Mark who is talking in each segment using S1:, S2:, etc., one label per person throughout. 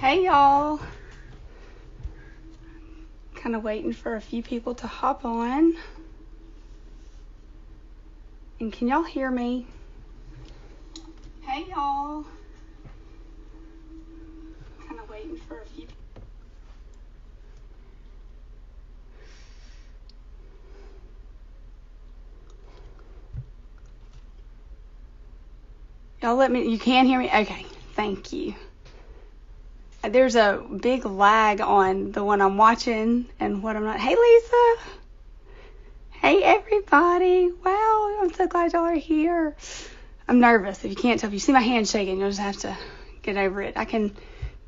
S1: Hey y'all, kind of waiting for a few people to hop on. And can y'all hear me? Hey y'all, kind of waiting for a few. Y'all let me, you can hear me? Okay, thank you. There's a big lag on the one I'm watching and what I'm not. Hey Lisa. Hey everybody. Wow, I'm so glad y'all are here. I'm nervous. If you can't tell, if you see my hand shaking, you'll just have to get over it. I can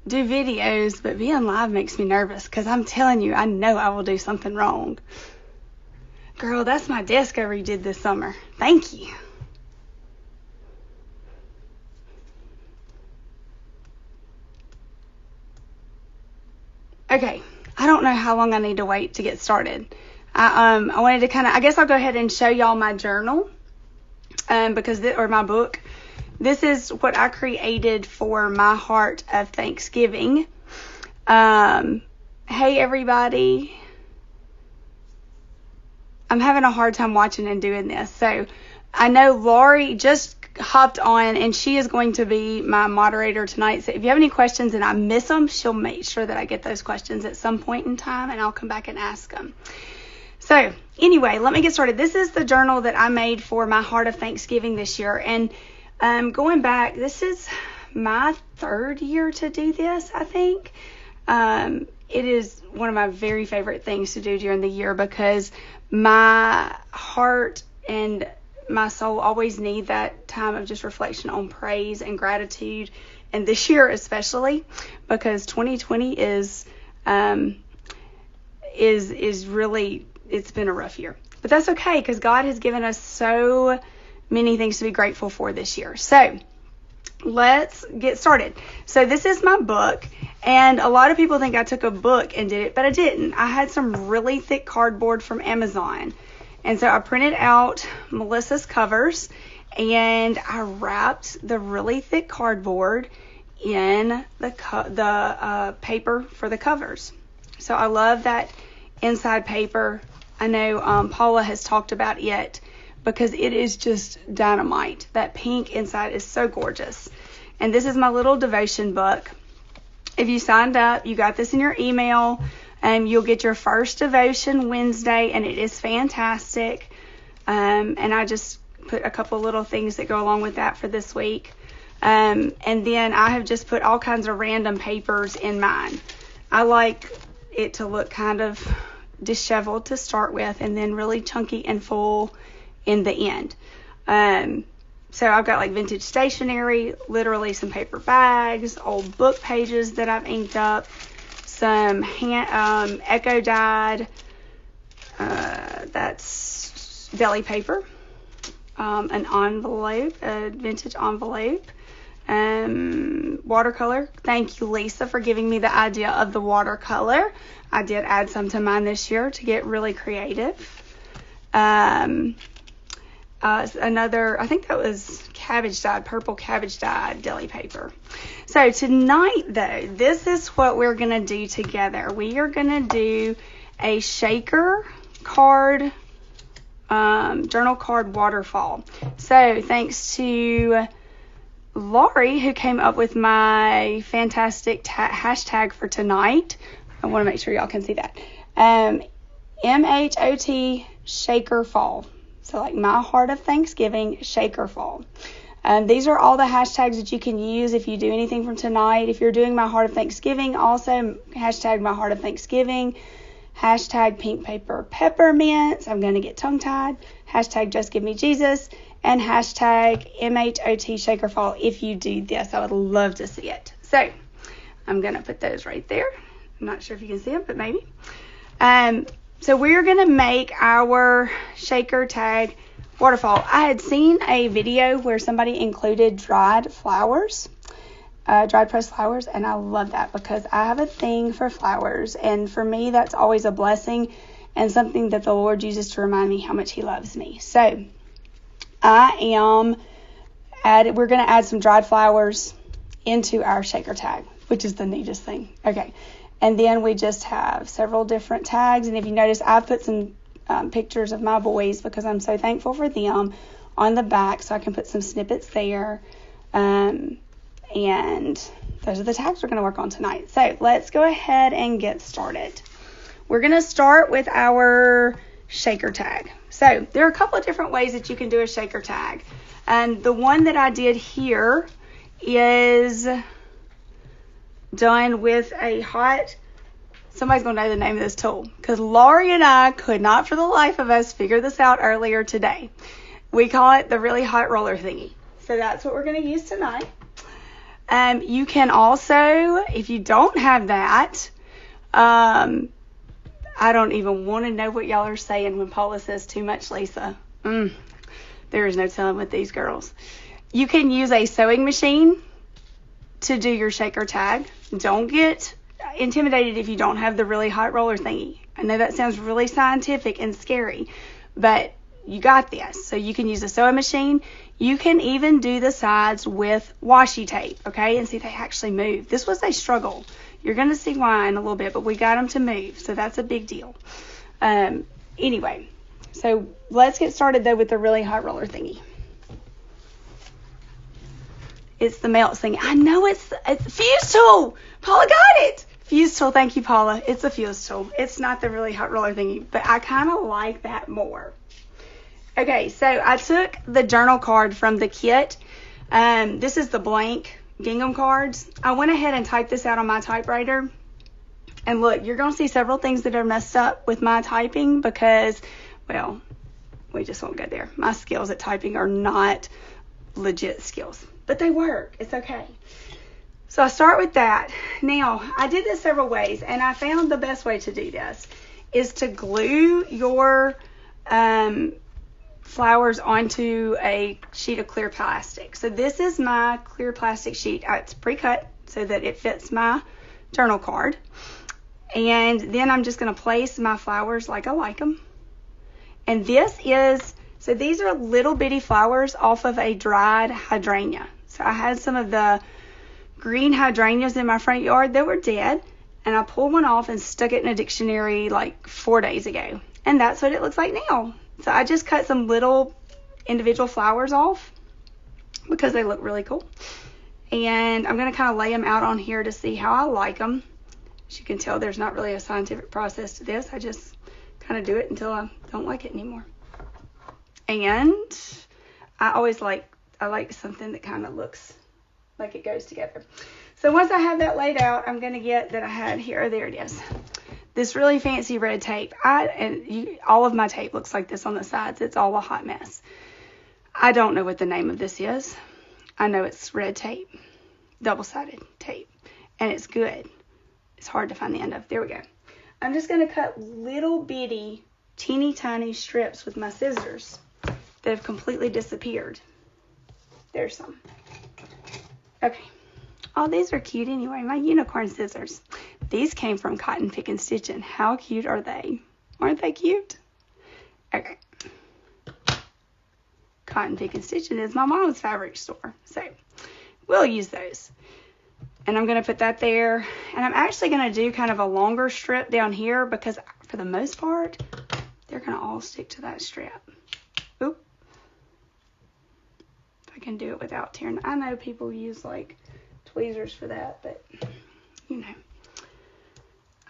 S1: do videos, but being live makes me nervous because I'm telling you, I know I will do something wrong. Girl, that's my desk I redid this summer. Thank you. Okay, I don't know how long I need to wait to get started. I wanted to I guess I'll go ahead and show y'all my journal, or my book. This is what I created for my heart of Thanksgiving. Hey everybody. I'm having a hard time watching and doing this. So I know Lori just hopped on and she is going to be my moderator tonight. So if you have any questions and I miss them, she'll make sure that I get those questions at some point in time and I'll come back and ask them. So anyway, let me get started. This is the journal that I made for my Heart of Thanksgiving this year. And going back, this is my third year to do this, I think. It is one of my very favorite things to do during the year because my heart and my soul always need that time of just reflection on praise and gratitude. And this year especially, because 2020 is really, it's been a rough year. But that's okay because God has given us so many things to be grateful for this year. So let's get started. So this is my book, and a lot of people think I took a book and did it, but I didn't. I had some really thick cardboard from Amazon. And so I printed out Melissa's covers and I wrapped the really thick cardboard in the paper for the covers. So I love that inside paper. I know Paula has talked about it because it is just dynamite. That pink inside is so gorgeous. And this is my little devotion book. If you signed up, you got this in your email. You'll get your first devotion Wednesday, and it is fantastic. And I just put a couple little things that go along with that for this week. And then I have just put all kinds of random papers in mine. I like it to look kind of disheveled to start with, and then really chunky and full in the end. So I've got like vintage stationery, literally some paper bags, old book pages that I've inked up, some echo dyed, that's deli paper, an envelope, a vintage envelope, watercolor. Thank you, Lisa, for giving me the idea of the watercolor. I did add some to mine this year to get really creative. Another, I think that was purple cabbage dyed deli paper. So tonight though, this is what we're going to do together. We are going to do a shaker card, journal card waterfall. So thanks to Lori, who came up with my fantastic hashtag for tonight. I want to make sure y'all can see that. MHOT shakerfall. So like my Heart of Thanksgiving shakerfall. These are all the hashtags that you can use if you do anything from tonight. If you're doing my Heart of Thanksgiving, also hashtag my Heart of Thanksgiving, hashtag Pink Paper Peppermints. I'm going to get tongue-tied. Hashtag Just Give Me Jesus, and hashtag MHOT shakerfall if you do this. I would love to see it. So I'm going to put those right there. I'm not sure if you can see them, but maybe. So we're going to make our shaker tag waterfall. I had seen a video where somebody included dried pressed flowers, and I love that because I have a thing for flowers, and for me that's always a blessing and something that the Lord uses to remind me how much He loves me. So we're going to add some dried flowers into our shaker tag. which is the neatest thing. Okay. And then we just have several different tags. And if you notice, I've put some pictures of my boys because I'm so thankful for them on the back, so I can put some snippets there. And those are the tags we're going to work on tonight. So let's go ahead and get started. We're going to start with our shaker tag. So there are a couple of different ways that you can do a shaker tag. And the one that I did here is done with a hot, somebody's going to know the name of this tool, because Laurie and I could not for the life of us figure this out earlier today. We call it the really hot roller thingy. So that's what we're going to use tonight. You can also, if you don't have that, I don't even want to know what y'all are saying when Paula says too much, Lisa. There is no telling with these girls. You can use a sewing machine to do your shaker tag. Don't get intimidated if you don't have the really hot roller thingy. I know that sounds really scientific and scary, but you got this. So you can use a sewing machine. You can even do the sides with washi tape, okay? And see, they actually move. This was a struggle. You're going to see why in a little bit, but we got them to move, so that's a big deal. Anyway, so let's get started, though, with the really hot roller thingy. It's the melt thingy. I know it's fuse tool. Paula got it. Fuse tool. Thank you, Paula. It's a fuse tool. It's not the really hot roller thingy, but I kind of like that more. Okay, so I took the journal card from the kit. This is the blank gingham cards. I went ahead and typed this out on my typewriter. And look, you're going to see several things that are messed up with my typing because, well, we just won't go there. My skills at typing are not legit skills, but they work. It's okay. So I start with that. Now, I did this several ways, and I found the best way to do this is to glue your flowers onto a sheet of clear plastic. So this is my clear plastic sheet. It's pre-cut so that it fits my journal card. And then I'm just going to place my flowers like I like them. And so these are little bitty flowers off of a dried hydrangea. So I had some of the green hydrangeas in my front yard that were dead. And I pulled one off and stuck it in a dictionary like 4 days ago. And that's what it looks like now. So I just cut some little individual flowers off because they look really cool. And I'm going to kind of lay them out on here to see how I like them. As you can tell, there's not really a scientific process to this. I just kind of do it until I don't like it anymore. And I like something that kind of looks like it goes together. So once I have that laid out, I'm going to get that I had here. There it is. This really fancy red tape. All of my tape looks like this on the sides. It's all a hot mess. I don't know what the name of this is. I know it's red tape, double-sided tape, and it's good. It's hard to find the end of. There we go. I'm just going to cut little bitty, teeny tiny strips with my scissors that have completely disappeared. There's some. Okay. Oh, these are cute anyway. My unicorn scissors. These came from Cotton Pick and Stitching. How cute are they? Aren't they cute? Okay. Cotton Pick and Stitching is my mom's fabric store. So we'll use those. And I'm going to put that there. And I'm actually going to do kind of a longer strip down here because for the most part, they're going to all stick to that strip. Oop. If I can do it without tearing. I know people use like tweezers for that, but you know.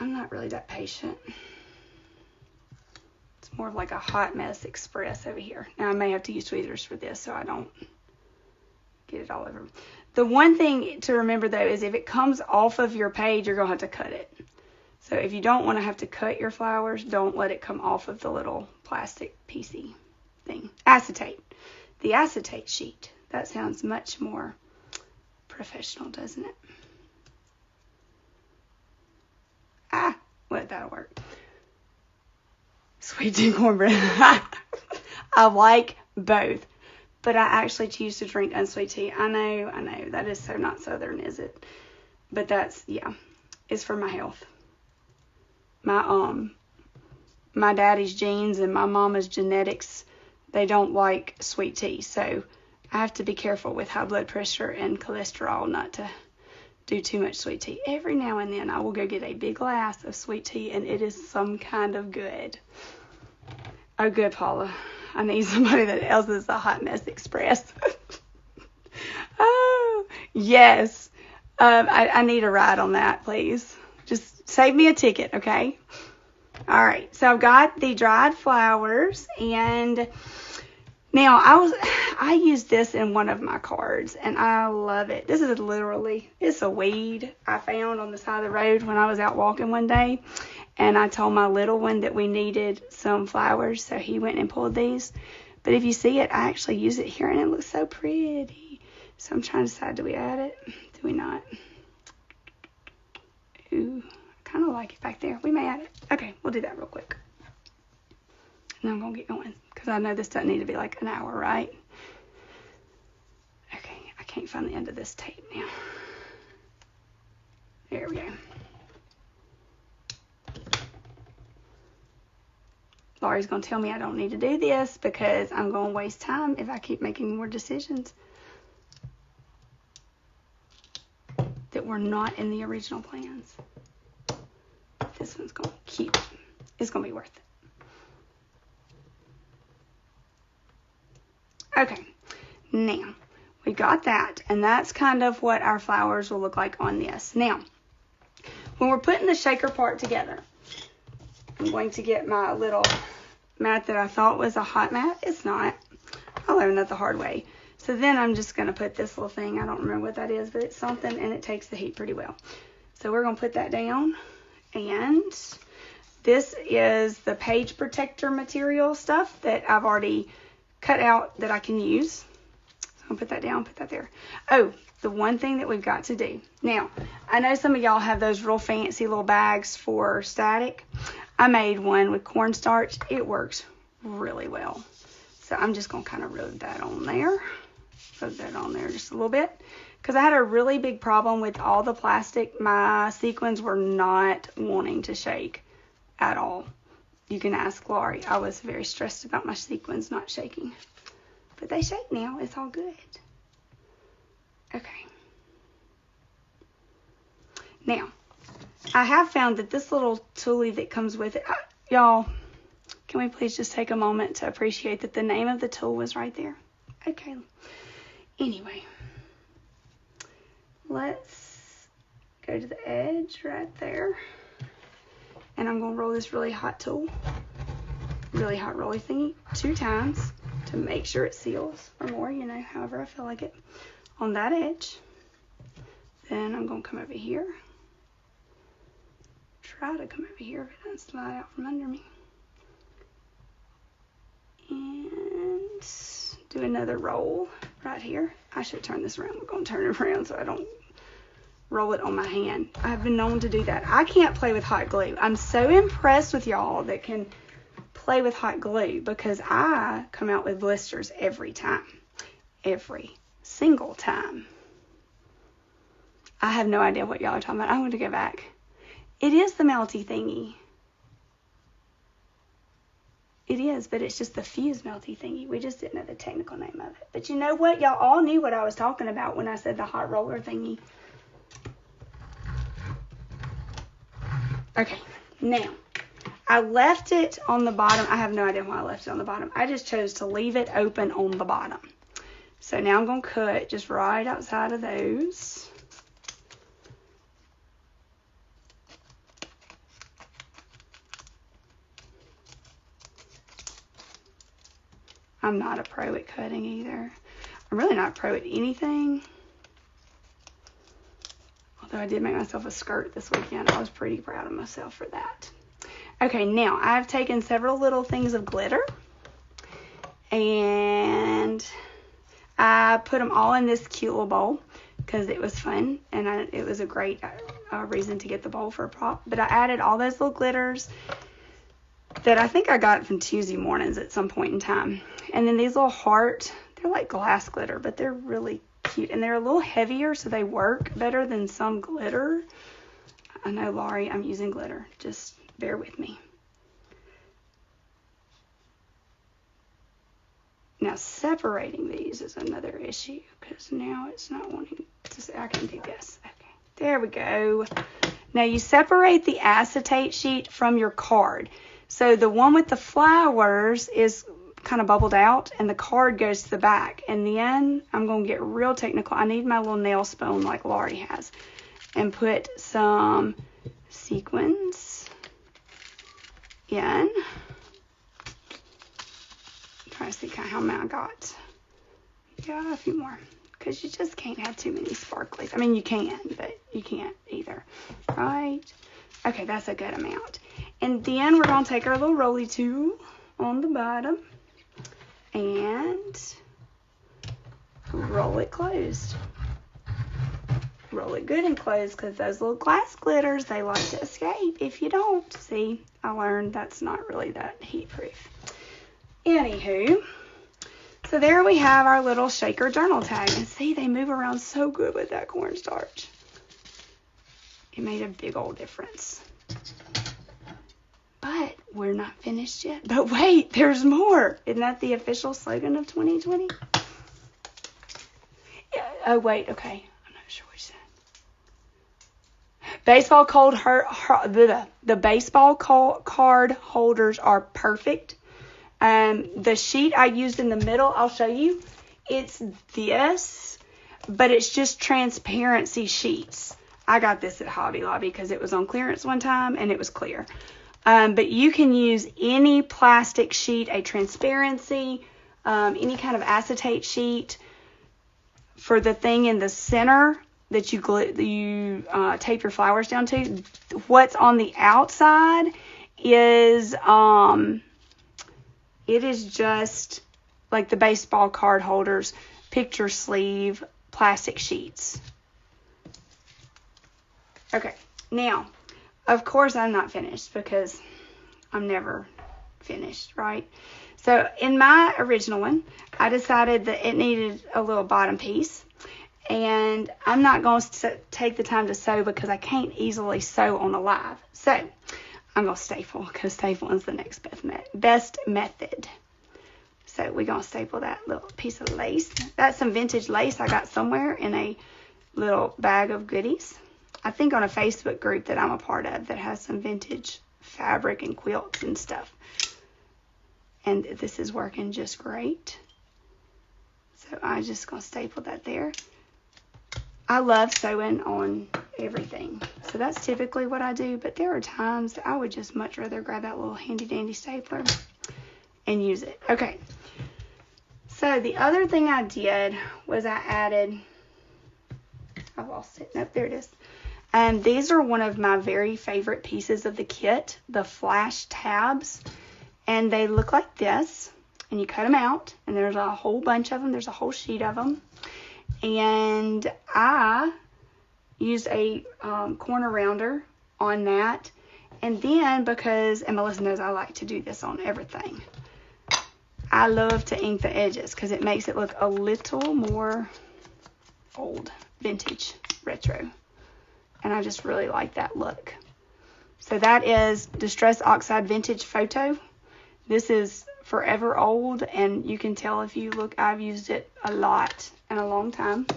S1: I'm not really that patient. It's more of like a hot mess express over here. Now I may have to use tweezers for this so I don't get it all over. The one thing to remember though is if it comes off of your page, you're going to have to cut it. So if you don't want to have to cut your flowers, don't let it come off of the little plastic piecey thing. Acetate. The acetate sheet. That sounds much more professional, doesn't it? Well, that'll work. Sweet tea cornbread. I like both, but I actually choose to drink unsweet tea. I know. That is so not Southern, is it? But that's, yeah, it's for my health. My daddy's genes and my mama's genetics, they don't like sweet tea. So I have to be careful with high blood pressure and cholesterol not to do too much sweet tea. Every now and then I will go get a big glass of sweet tea, and it is some kind of good. Oh, good, Paula. I need somebody that else is a Hot Mess Express. Oh, yes. I need a ride on that, please. Just save me a ticket, okay? All right. So I've got the dried flowers, and now I used this in one of my cards, and I love it. This is literally, it's a weed I found on the side of the road when I was out walking one day, and I told my little one that we needed some flowers, so he went and pulled these. But if you see it, I actually use it here, and it looks so pretty. So I'm trying to decide, do we add it? Do we not? Ooh, I kind of like it back there. We may add it. Okay, we'll do that real quick. And I'm going to get going because I know this doesn't need to be like an hour, right? Okay, I can't find the end of this tape now. There we go. Laurie's going to tell me I don't need to do this because I'm going to waste time if I keep making more decisions that were not in the original plans. This one's going to keep. It's going to be worth it. Okay, now we got that, and that's kind of what our flowers will look like on this. Now, when we're putting the shaker part together, I'm going to get my little mat that I thought was a hot mat. It's not. I learned that the hard way. So then I'm just going to put this little thing. I don't remember what that is, but it's something, and it takes the heat pretty well. So we're going to put that down, and this is the page protector material stuff that I've already cut out that I can use. So I'm gonna put that down, put that there. Oh, the one thing that we've got to do. Now, I know some of y'all have those real fancy little bags for static. I made one with cornstarch. It works really well. So I'm just gonna kind of rub that on there. Rub that on there just a little bit. Because I had a really big problem with all the plastic. My sequins were not wanting to shake at all. You can ask Laurie. I was very stressed about my sequins not shaking. But they shake now. It's all good. Okay. Now, I have found that this little toolie that comes with it, y'all, can we please just take a moment to appreciate that the name of the tool was right there? Okay. Anyway, let's go to the edge right there. And I'm going to roll this really hot tool, really hot rolly thingy 2 times to make sure it seals, or more, you know, however I feel like it, on that edge. Then I'm going to come over here. Try to come over here if it doesn't slide out from under me. And do another roll right here. I should turn this around. I'm going to turn it around so I don't roll it on my hand. I've been known to do that. I can't play with hot glue. I'm so impressed with y'all that can play with hot glue because I come out with blisters every time. Every single time. I have no idea what y'all are talking about. I'm going to go back. It is the melty thingy. It is, but it's just the fuse melty thingy. We just didn't know the technical name of it. But you know what? Y'all all knew what I was talking about when I said the hot roller thingy. Okay, now, I left it on the bottom. I have no idea why I left it on the bottom. I just chose to leave it open on the bottom. So now I'm going to cut just right outside of those. I'm not a pro at cutting either. I'm really not a pro at anything. Although I did make myself a skirt this weekend. I was pretty proud of myself for that. Okay, now I've taken several little things of glitter. And I put them all in this cute little bowl because it was fun. And it was a great reason to get the bowl for a prop. But I added all those little glitters that I think I got from Tuesday mornings at some point in time. And then these little heart, they're like glass glitter, but they're really cute. And they're a little heavier, so they work better than some glitter. I know, Laurie, I'm using glitter. Just bear with me. Now, separating these is another issue because now it's not wanting to say I can do this. Okay, There we go. Now you separate the acetate sheet from your card. So the one with the flowers is kind of bubbled out and the card goes to the back. And then I'm going to get real technical. I need my little nail spoon like Laurie has. And put some sequins in. Trying to see kind of how many I got. Yeah, a few more. Because you just can't have too many sparklies. I mean, you can, but you can't either. Right? Okay, that's a good amount. And then we're going to take our little rolly tool on the bottom and roll it closed. Roll it good and closed because those little glass glitters, they like to escape if you don't. See, I learned that's not really that heat proof. Anywho, so there we have our little shaker journal tag. And see, they move around so good with that cornstarch. It made a big old difference. But we're not finished yet. But wait, there's more. Isn't that the official slogan of 2020? Yeah, oh, wait, okay. I'm not sure what you said. Baseball the baseball card holders are perfect. The sheet I used in the middle, I'll show you. It's this, but it's just transparency sheets. I got this at Hobby Lobby because it was on clearance one time and it was clear. But you can use any plastic sheet, a transparency, any kind of acetate sheet for the thing in the center that you tape your flowers down to. What's on the outside is it is just like the baseball card holders, picture sleeve, plastic sheets. Okay, now, of course I'm not finished because I'm never finished, right? So in my original one, I decided that it needed a little bottom piece. And I'm not going to take the time to sew because I can't easily sew on a live. So I'm going to staple because stapling is the next best method. So we're going to staple that little piece of lace. That's some vintage lace I got somewhere in a little bag of goodies. I think on a Facebook group that I'm a part of that has some vintage fabric and quilts and stuff. And this is working just great. So I'm just going to staple that there. I love sewing on everything. So that's typically what I do. But there are times that I would just much rather grab that little handy dandy stapler and use it. Okay. So the other thing I did was I added, I lost it. Nope, there it is. These are one of my very favorite pieces of the kit, the flash tabs. And they look like this. And you cut them out. And there's a whole bunch of them. There's a whole sheet of them. And I used a corner rounder on that. And then because, and Melissa knows I like to do this on everything, I love to ink the edges because it makes it look a little more old, vintage, retro. And I just really like that look. So that is Distress Oxide Vintage Photo. This is forever old, and you can tell if you look, I've used it a lot and a long time.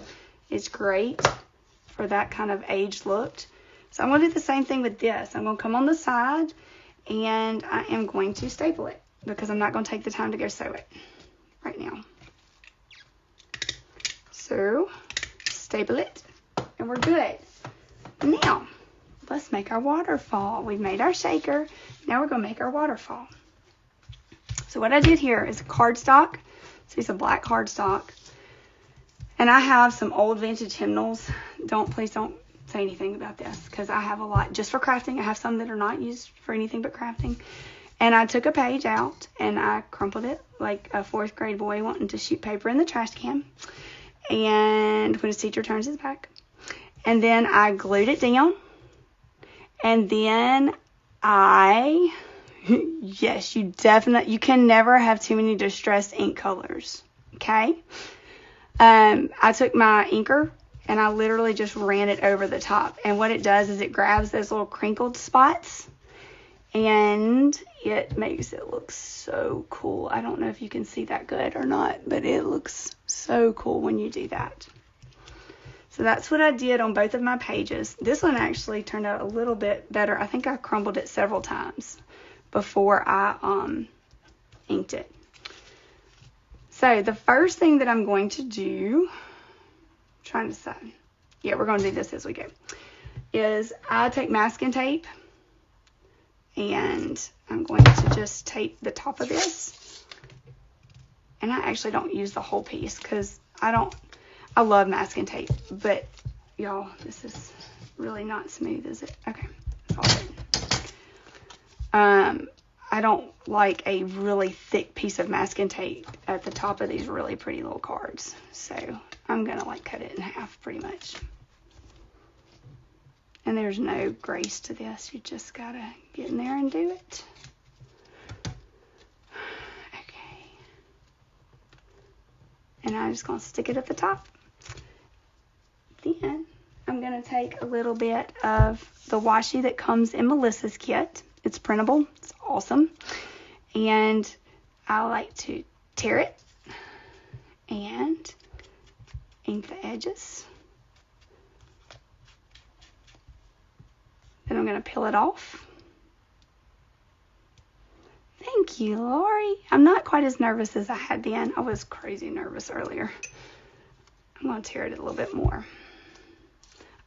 S1: It's great for that kind of aged look. So I'm going to do the same thing with this. I'm going to come on the side, and I am going to staple it because I'm not going to take the time to go sew it right now. So staple it, and we're good. Now, let's make our waterfall. We've made our shaker. Now we're going to make our waterfall. So what I did here is a cardstock. So it's a black cardstock. And I have some old vintage hymnals. Please don't say anything about this because I have a lot just for crafting. I have some that are not used for anything but crafting. And I took a page out and I crumpled it like a 4th grade boy wanting to shoot paper in the trash can. And when his teacher turns his back. And then I glued it down. And then yes, you can never have too many distressed ink colors. Okay. I took my inker and I literally just ran it over the top. And what it does is it grabs those little crinkled spots and it makes it look so cool. I don't know if you can see that good or not, but it looks so cool when you do that. So that's what I did on both of my pages. This one actually turned out a little bit better. I think I crumbled it several times before I inked it. So the first thing that I'm going to do, I'm trying to decide. Yeah, we're going to do this as we go. Is I take masking tape and I'm going to just tape the top of this. And I actually don't use the whole piece because I love masking tape, but y'all, this is really not smooth, is it? Okay, it's all good. I don't like a really thick piece of masking tape at the top of these really pretty little cards. So I'm gonna like cut it in half pretty much. And there's no grace to this. You just gotta get in there and do it. Okay. And I'm just gonna stick it at the top. Then I'm going to take a little bit of the washi that comes in Melissa's kit. It's printable. It's awesome. And I like to tear it and ink the edges. Then I'm going to peel it off. Thank you, Lori. I'm not quite as nervous as I had been. I was crazy nervous earlier. I'm going to tear it a little bit more.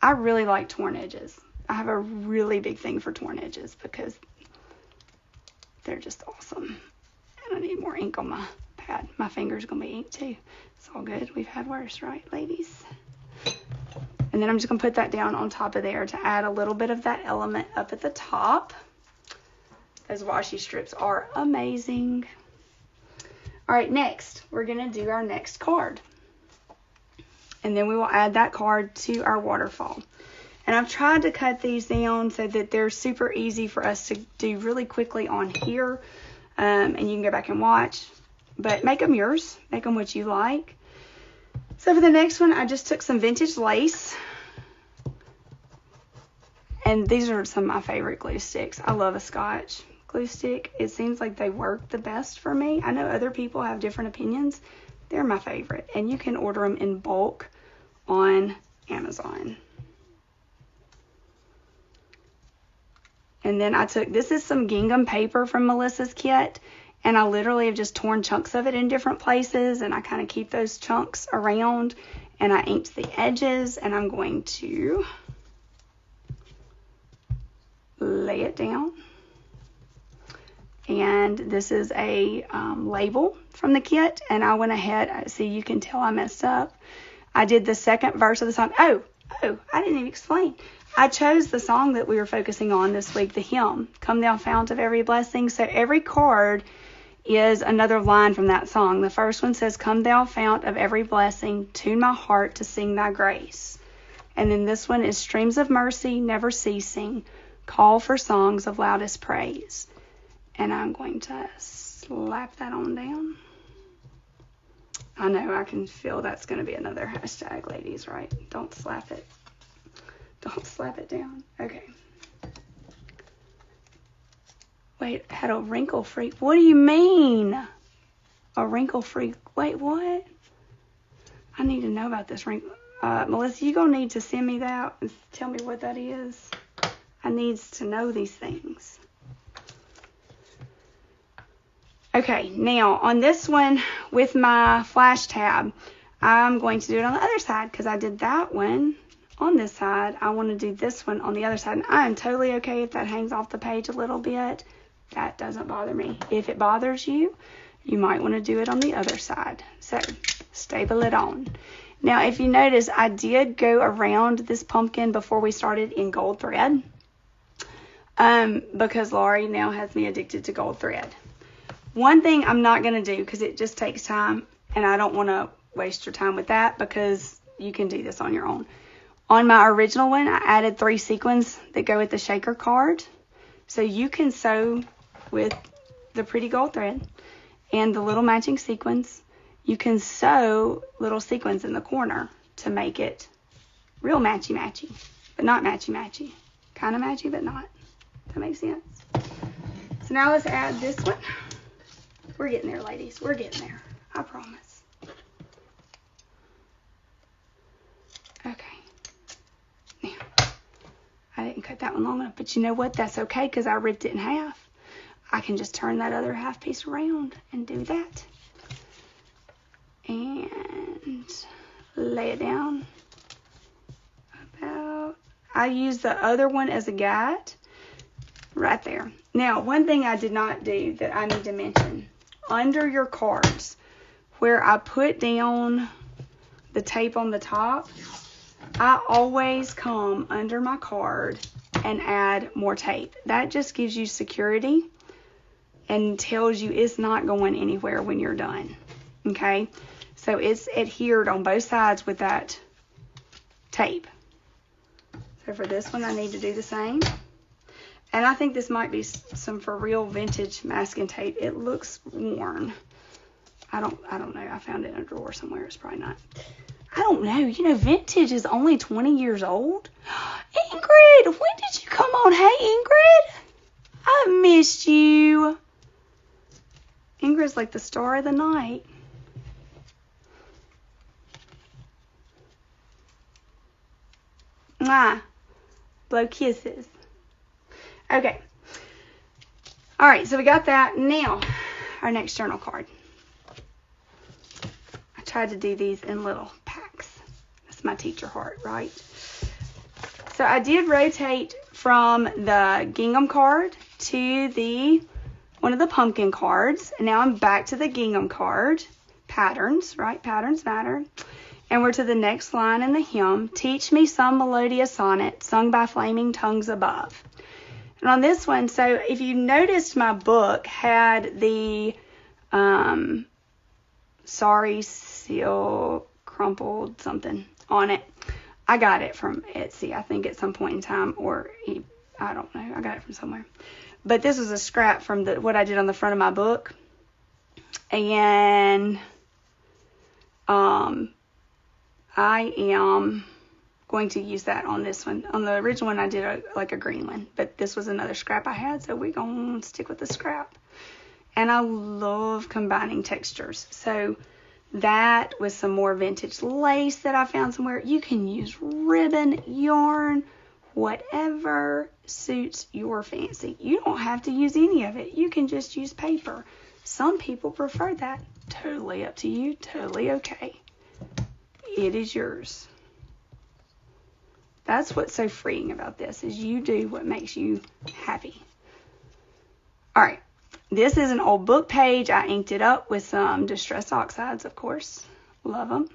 S1: I really like torn edges. I have a really big thing for torn edges because they're just awesome. And I need more ink on my pad. My finger's going to be inked too. It's all good. We've had worse, right, ladies? And then I'm just going to put that down on top of there to add a little bit of that element up at the top. Those washi strips are amazing. All right, next, we're going to do our next card. And then we will add that card to our waterfall. And I've tried to cut these down so that they're super easy for us to do really quickly on here. And you can go back and watch. But make them yours. Make them what you like. So for the next one, I just took some vintage lace. And these are some of my favorite glue sticks. I love a Scotch glue stick. It seems like they work the best for me. I know other people have different opinions. They're my favorite. And you can order them in bulk on Amazon. And then I took, this is some gingham paper from Melissa's kit. And I literally have just torn chunks of it in different places. And I kind of keep those chunks around. And I inked the edges. And I'm going to lay it down. And this is a label from the kit. And I went ahead, see, you can tell I messed up. I did the second verse of the song. Oh, I didn't even explain. I chose the song that we were focusing on this week, the hymn, Come Thou Fount of Every Blessing. So every card is another line from that song. The first one says, Come Thou Fount of Every Blessing, tune my heart to sing thy grace. And then this one is Streams of Mercy, never ceasing, call for songs of loudest praise. And I'm going to slap that on down. I know, I can feel that's going to be another hashtag, ladies, right? Don't slap it. Don't slap it down. Okay. Wait, had a wrinkle freak. What do you mean? A wrinkle freak. Wait, what? I need to know about this wrinkle. Melissa, you're going to need to send me that and tell me what that is. I needs to know these things. Okay, now on this one with my flash tab, I'm going to do it on the other side because I did that one on this side. I want to do this one on the other side. And I am totally okay if that hangs off the page a little bit. That doesn't bother me. If it bothers you, you might want to do it on the other side. So, staple it on. Now, if you notice, I did go around this pumpkin before we started in gold thread. Because Laurie now has me addicted to gold thread. One thing I'm not going to do, because it just takes time, and I don't want to waste your time with that, because you can do this on your own. On my original one, I added 3 sequins that go with the shaker card. So you can sew with the pretty gold thread and the little matching sequins. You can sew little sequins in the corner to make it real matchy-matchy, but not matchy-matchy. Kind of matchy, but not. That makes sense. So now let's add this one. We're getting there, ladies. We're getting there. I promise. Okay. one long enough. But you know what? That's okay because I ripped it in half. I can just turn that other half piece around and do that. And lay it down about. I use the other one as a guide right there. Now, one thing I did not do that I need to mention, under your cards, where I put down the tape on the top, I always come under my card and add more tape. That just gives you security and tells you it's not going anywhere when you're done. Okay? So it's adhered on both sides with that tape. So for this one, I need to do the same. And I think this might be some for real vintage masking tape. It looks worn. I don't know. I found it in a drawer somewhere. It's probably not. I don't know. You know, vintage is only 20 years old. Ingrid, when did you come on? Hey, Ingrid. I missed you. Ingrid's like the star of the night. Mwah. Blow kisses. Okay. All right, so we got that. Now, our next journal card. I tried to do these in little packs. That's my teacher heart, right? So I did rotate from the gingham card to the one of the pumpkin cards. And now I'm back to the gingham card. Patterns, right? Patterns matter. And we're to the next line in the hymn. Teach me some melodious sonnet sung by flaming tongues above. And on this one, so if you noticed, my book had the sorry seal crumpled something on it. I got it from Etsy, I think, at some point in time, or I don't know. I got it from somewhere. But this was a scrap from what I did on the front of my book. And I am going to use that on this one. On the original one, I did a green one, but this was another scrap I had, so we're going to stick with the scrap. And I love combining textures. So that with some more vintage lace that I found somewhere. You can use ribbon, yarn, whatever suits your fancy. You don't have to use any of it. You can just use paper. Some people prefer that. Totally up to you. Totally okay. It is yours. That's what's so freeing about this, is you do what makes you happy. All right. This is an old book page. I inked it up with some Distress Oxides, of course. Love them.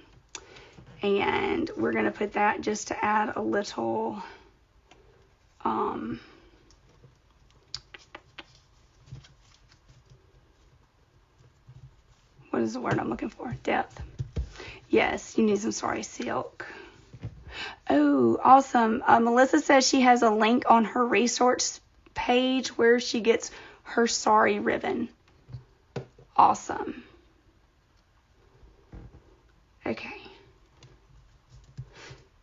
S1: And we're going to put that just to add a little, what is the word I'm looking for? Depth. Yes, you need some sorry silk. Oh, awesome. Melissa says she has a link on her resource page where she gets her sorry ribbon. Awesome. Okay.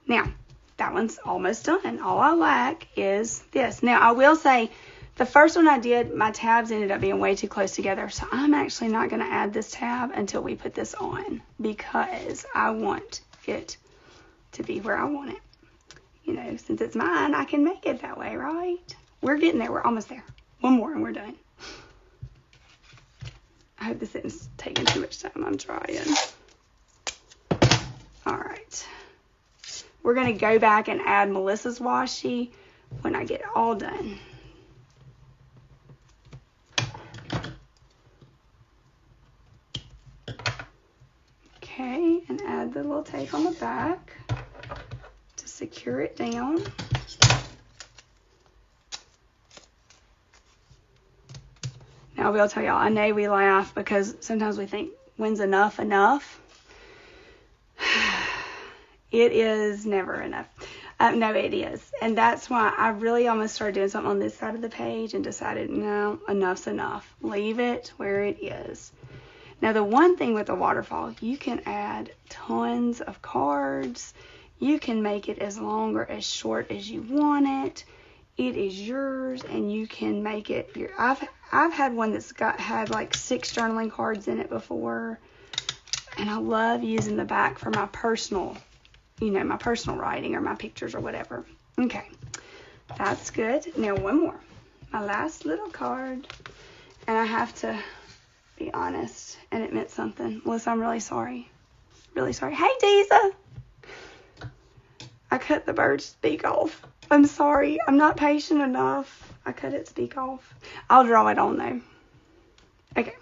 S1: Now, that one's almost done. All I lack is this. Now, I will say, the first one I did, my tabs ended up being way too close together, so I'm actually not going to add this tab until we put this on, because I want it to be where I want it. You know, since it's mine, I can make it that way, right? We're getting there. We're almost there. One more and we're done. I hope this isn't taking too much time. I'm trying. All right. We're going to go back and add Melissa's washi when I get it all done. Okay, and add the little tape on the back to secure it down. Now, I will tell y'all, I know we laugh because sometimes we think, when's enough? It is never enough. No, it is. And that's why I really almost started doing something on this side of the page and decided, no, enough's enough. Leave it where it is. Now, the one thing with the waterfall, you can add tons of cards. You can make it as long or as short as you want it. It is yours, and you can make it. I've had one that's had like 6 journaling cards in it before, and I love using the back for my personal, my personal writing or my pictures or whatever. Okay, That's good. Now one more. My last little card. And I have to be honest. And it meant something. Melissa, I'm really sorry. Really sorry. Hey, Deeza. I cut the bird's beak off. I'm sorry. I'm not patient enough. I cut its beak off. I'll draw it on though. Okay.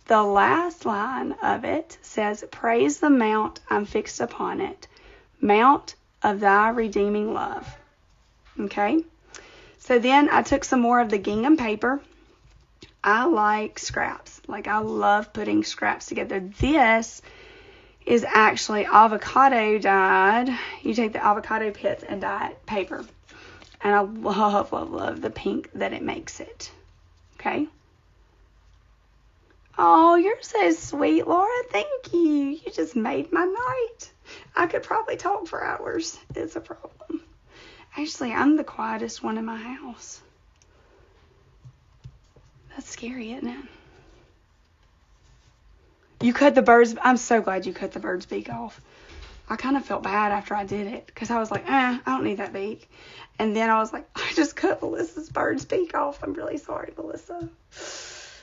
S1: The last line of it says, praise the mount I'm fixed upon it. Mount of thy redeeming love. Okay. So then I took some more of the gingham paper. I like scraps. Like I love putting scraps together. This is actually avocado dyed. You take the avocado pits and dye it paper. And I love, love, love the pink that it makes it. Okay. Oh, you're so sweet, Laura. Thank you. You just made my night. I could probably talk for hours. It's a problem. Actually, I'm the quietest one in my house. That's scary, isn't it? You cut the bird's... I'm so glad you cut the bird's beak off. I kind of felt bad after I did it. Because I was like, I don't need that beak. And then I was like, I just cut Melissa's bird's beak off. I'm really sorry, Melissa.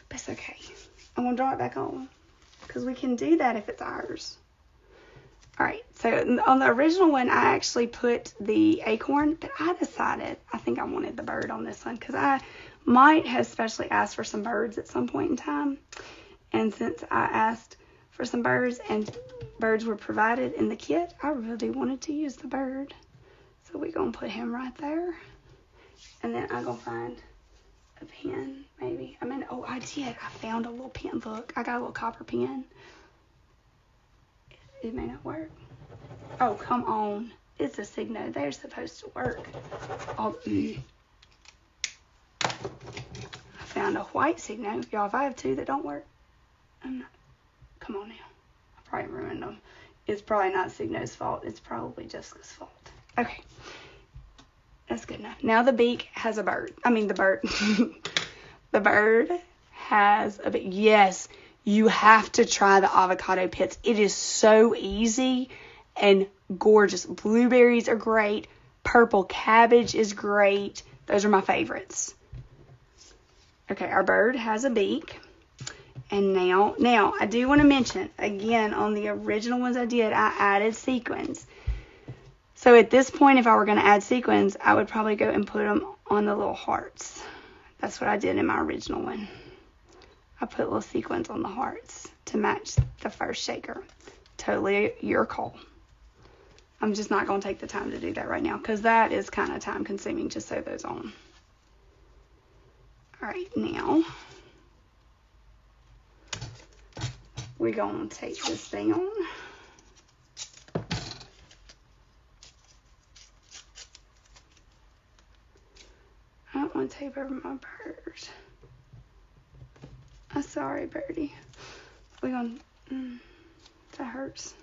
S1: But it's okay. I'm going to draw it back on. Because we can do that if it's ours. Alright, so on the original one, I actually put the acorn. But I decided, I think I wanted the bird on this one. Because I might have specially asked for some birds at some point in time. And since I asked for some birds and birds were provided in the kit, I really wanted to use the bird. So we're going to put him right there. And then I'm going to find a pen, maybe. I did. I found a little pen. Look, I got a little copper pen. It may not work. Oh, come on. It's a Signo. They're supposed to work. I found a white Signo. Y'all, if I have two that don't work, come on now. I probably ruined them. It's probably not Signo's fault. It's probably Jessica's fault. Okay. That's good enough. Now the beak has a bird. The bird. The bird has a beak. Yes, you have to try the avocado pits. It is so easy and gorgeous. Blueberries are great. Purple cabbage is great. Those are my favorites. Okay, our bird has a beak. And now I do want to mention, again, on the original ones I did, I added sequins. So at this point, if I were going to add sequins, I would probably go and put them on the little hearts. That's what I did in my original one. I put little sequins on the hearts to match the first shaker. Totally your call. I'm just not going to take the time to do that right now because that is kind of time consuming to sew those on. All right, now we're going to take this thing on. I don't want to tape over my bird. I'm sorry, birdie. We're going to... that hurts.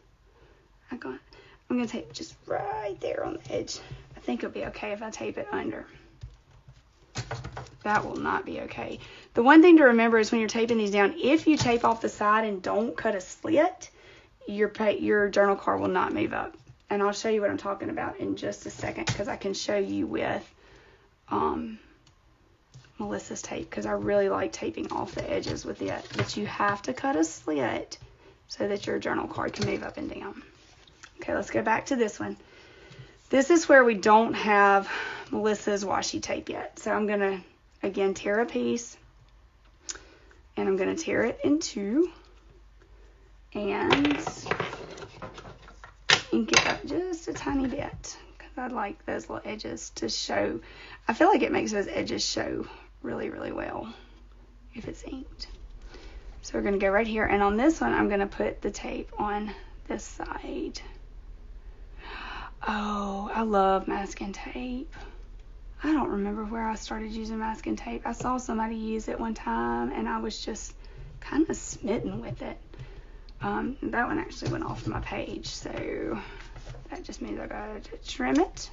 S1: I'm going to tape just right there on the edge. I think it'll be okay if I tape it under. That will not be okay. The one thing to remember is when you're taping these down, if you tape off the side and don't cut a slit, your journal card will not move up. And I'll show you what I'm talking about in just a second because I can show you with Melissa's tape because I really like taping off the edges with it. But you have to cut a slit so that your journal card can move up and down. Okay, let's go back to this one. This is where we don't have Melissa's washi tape yet. So I'm going to, again, tear a piece. And I'm going to tear it in two. And ink it up just a tiny bit. Because I like those little edges to show. I feel like it makes those edges show really, really well if it's inked. So we're going to go right here. And on this one, I'm going to put the tape on this side. Oh, I love masking tape. I don't remember where I started using masking tape. I saw somebody use it one time, and I was just kind of smitten with it. That one actually went off my page, so that just means I got to trim it.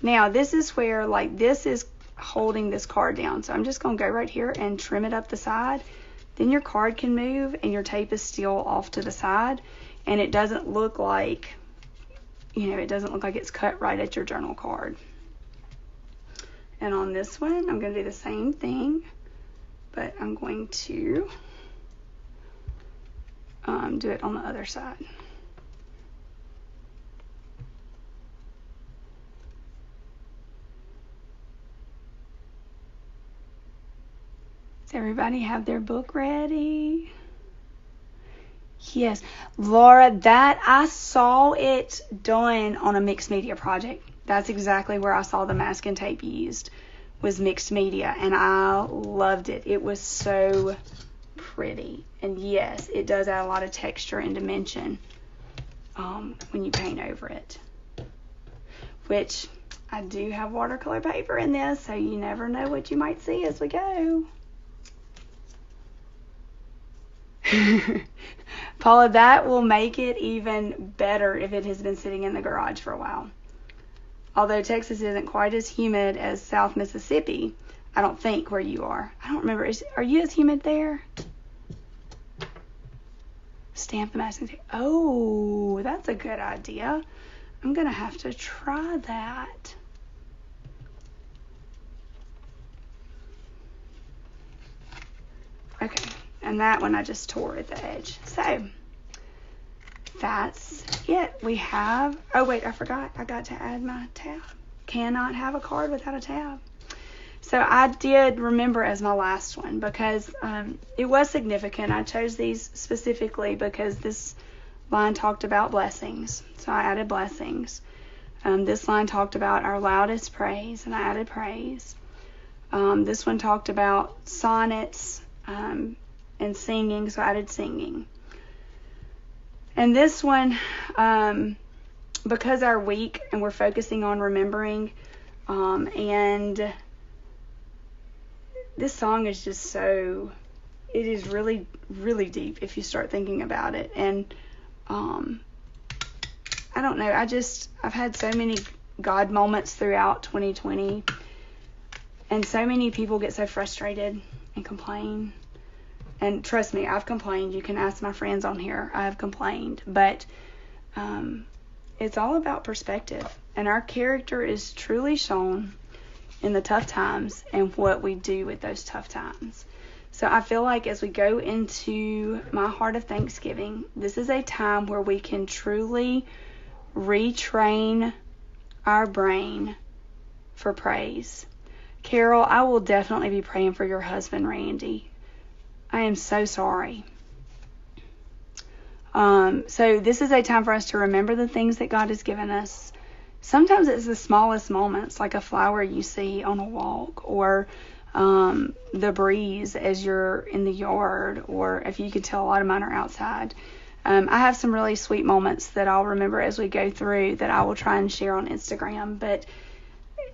S1: Now, this is where, this is holding this card down. So I'm just going to go right here and trim it up the side. Then your card can move, and your tape is still off to the side, and it doesn't look like... it doesn't look like it's cut right at your journal card. And on this one, I'm going to do the same thing, but I'm going to do it on the other side. Does everybody have their book ready? Yes, Laura, that I saw it done on a mixed media project. That's exactly where I saw the masking tape used, was mixed media, and I loved it. It was so pretty. And yes, it does add a lot of texture and dimension when you paint over it. Which, I do have watercolor paper in this, so you never know what you might see as we go. Paula, that will make it even better if it has been sitting in the garage for a while. Although Texas isn't quite as humid as South Mississippi, I don't think, where you are. I don't remember. Are you as humid there? Stamp the masking tape. Oh, that's a good idea. I'm going to have to try that. Okay. And that one I just tore at the edge. So, that's it. We have, oh wait, I forgot. I got to add my tab. Cannot have a card without a tab. So I did remember as my last one because it was significant. I chose these specifically because this line talked about blessings. So I added blessings. This line talked about our loudest praise, and I added praise. This one talked about sonnets, and singing, so I added singing. And this one, because our week and we're focusing on remembering, and this song is just so, it is really, really deep if you start thinking about it. And I don't know, I've had so many God moments throughout 2020, and so many people get so frustrated and complain. And trust me, I've complained. You can ask my friends on here. I have complained. But it's all about perspective. And our character is truly shown in the tough times and what we do with those tough times. So I feel like as we go into my heart of Thanksgiving, this is a time where we can truly retrain our brain for praise. Carol, I will definitely be praying for your husband, Randy. I am so sorry. So this is a time for us to remember the things that God has given us. Sometimes it's the smallest moments, like a flower you see on a walk, or the breeze as you're in the yard, or if you could tell, a lot of mine are outside. I have some really sweet moments that I'll remember as we go through that I will try and share on Instagram. But,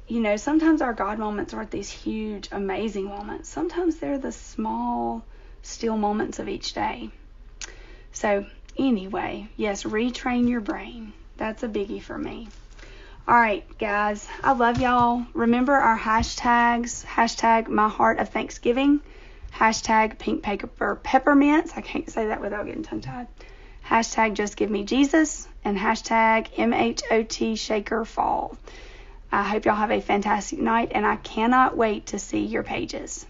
S1: you know, sometimes our God moments aren't these huge, amazing moments. Sometimes they're the small, still moments of each day. So anyway, yes, retrain your brain. That's a biggie for me. All right, guys, I love y'all. Remember our hashtags, hashtag my heart of Thanksgiving, hashtag Pink Paper Peppermints. I can't say that without getting tongue-tied. Hashtag just give me Jesus, and hashtag MHOT shakerfall. I hope y'all have a fantastic night, and I cannot wait to see your pages.